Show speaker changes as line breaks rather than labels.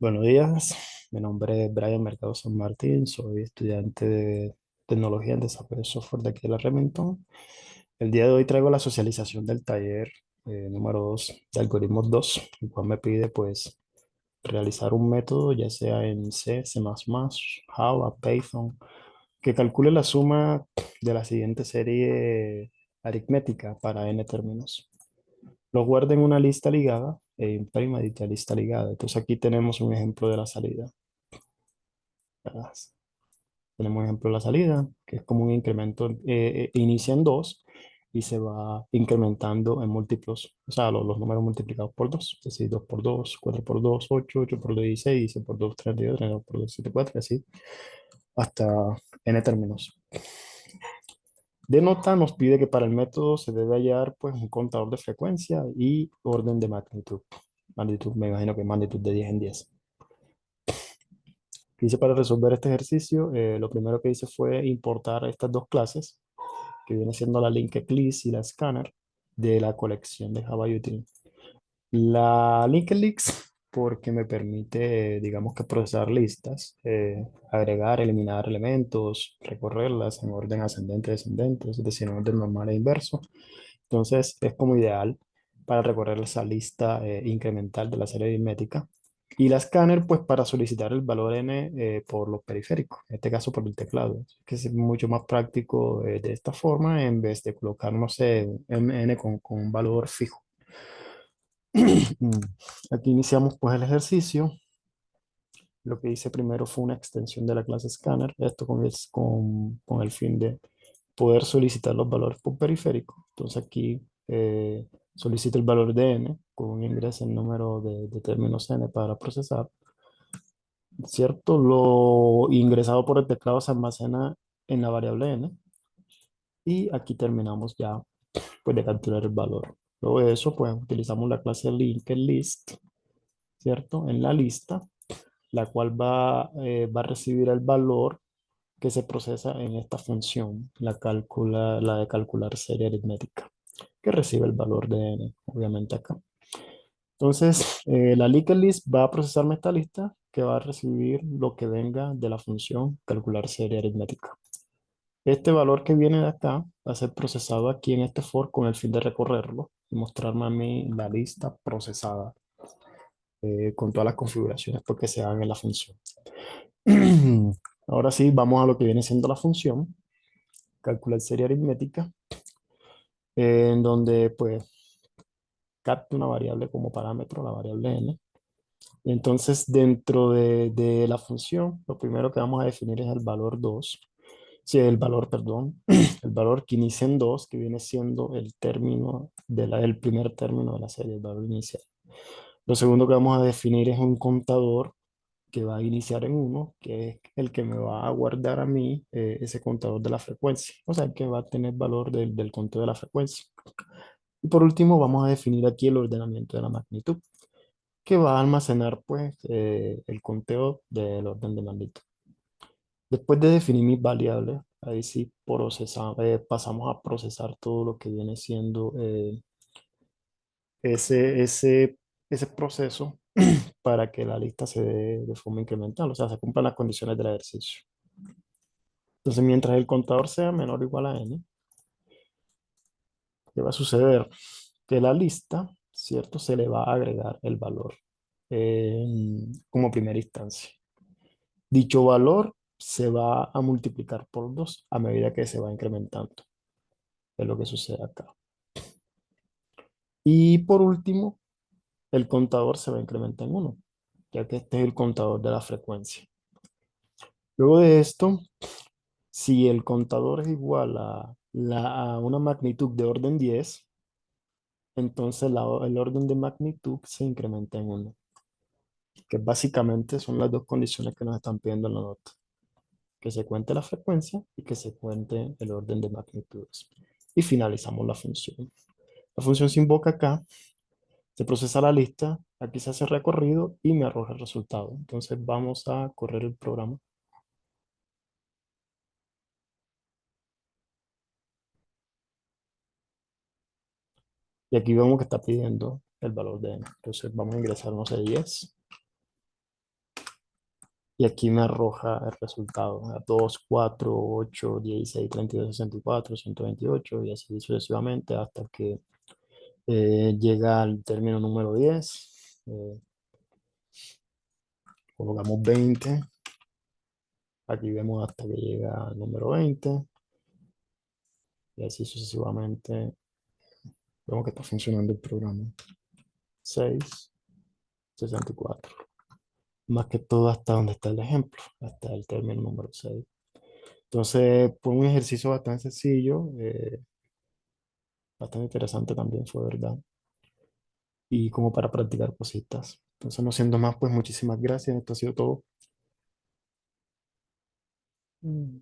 Buenos días, mi nombre es Brian Mercado San Martín, soy estudiante de Tecnología en Desarrollo de Software de aquí de la Remington. El día de hoy traigo la socialización del taller número 2 de Algoritmos 2, el cual me pide pues realizar un método ya sea en C, C++, Java, Python, que calcule la suma de la siguiente serie aritmética para n términos. Lo guarda en una lista ligada e imprima dicha lista ligada. Entonces aquí tenemos un ejemplo de la salida. ¿Verdad? Tenemos un ejemplo de la salida, que es como un incremento, inicia en 2 y se va incrementando en múltiplos, o sea, los números multiplicados por 2, es decir, 2 por 2, 4 por 2, 8, 8 por 2, 16, 16 por 2, 32, 32 por 2, 74, y así, hasta n términos. De nota nos pide que para el método se debe hallar pues un contador de frecuencia y orden de magnitud. Magnitud, me imagino que magnitud de 10 en 10. ¿Qué hice para resolver este ejercicio? Lo primero que hice fue importar estas dos clases, que viene siendo la linked list y la scanner de la colección de Java Util. La linked list porque me permite, digamos que procesar listas, agregar, eliminar elementos, recorrerlas en orden ascendente, descendente, es decir, en orden normal e inverso. Entonces es como ideal para recorrer esa lista incremental de la serie aritmética. Y la escáner, pues para solicitar el valor n por los periféricos, en este caso por el teclado, que es mucho más práctico de esta forma en vez de colocar, no sé, n con un valor fijo. Mm. Aquí iniciamos pues el ejercicio. Lo que hice primero fue una extensión de la clase scanner, esto con el fin de poder solicitar los valores por periférico. Entonces aquí solicito el valor de n con un ingreso en número de términos n para procesar, ¿cierto? Lo ingresado por el teclado se almacena en la variable n y aquí terminamos ya pues de capturar el valor. Luego de eso pues utilizamos la clase linked list, ¿cierto? En la lista, la cual va a recibir el valor que se procesa en esta función, la de calcular serie aritmética, que recibe el valor de n, obviamente acá. Entonces, la linked list va a procesarme esta lista que va a recibir lo que venga de la función calcular serie aritmética. Este valor que viene de acá va a ser procesado aquí en este for con el fin de recorrerlo y mostrarme a mí la lista procesada con todas las configuraciones porque se hagan en la función. Ahora sí, vamos a lo que viene siendo la función, calcular serie aritmética, en donde pues capta una variable como parámetro, la variable n. Entonces, dentro de la función, lo primero que vamos a definir es el valor 2. Sí, el valor, perdón, el valor que inicia en 2, que viene siendo el término el primer término de la serie, el valor inicial. Lo segundo que vamos a definir es un contador que va a iniciar en 1, que es el que me va a guardar a mí ese contador de la frecuencia, o sea, que va a tener valor del conteo de la frecuencia. Y por último, vamos a definir aquí el ordenamiento de la magnitud, que va a almacenar pues el conteo del orden de magnitud. Después de definir mis variables, ahí sí pasamos a procesar todo lo que viene siendo ese, ese, ese proceso para que la lista se dé de forma incremental, o sea, se cumplan las condiciones del ejercicio. Entonces, mientras el contador sea menor o igual a n, ¿qué va a suceder? Que la lista, ¿cierto? Se le va a agregar el valor como primera instancia. Dicho valor se va a multiplicar por 2 a medida que se va incrementando. Es lo que sucede acá. Y por último, el contador se va a incrementar en 1, ya que este es el contador de la frecuencia. Luego de esto, si el contador es igual a una magnitud de orden 10, entonces el orden de magnitud se incrementa en 1, que básicamente son las dos condiciones que nos están pidiendo en la nota. Que se cuente la frecuencia y que se cuente el orden de magnitudes. Y finalizamos la función. La función se invoca acá, se procesa la lista, aquí se hace recorrido y me arroja el resultado. Entonces vamos a correr el programa. Y aquí vemos que está pidiendo el valor de n. Entonces vamos a ingresar, no sé, 10. y aquí me arroja el resultado, a 2, 4, 8, 16, 32, 64, 128 y así sucesivamente hasta que llega al término número 10. Colocamos 20, aquí vemos hasta que llega al número 20 y así sucesivamente. Vemos que está funcionando el programa. 6, 64. Más que todo hasta donde está el ejemplo, hasta el término número 6. Entonces, fue un ejercicio bastante sencillo, bastante interesante también, fue verdad. Y como para practicar cositas. Entonces, no siendo más, pues muchísimas gracias. Esto ha sido todo. Mm.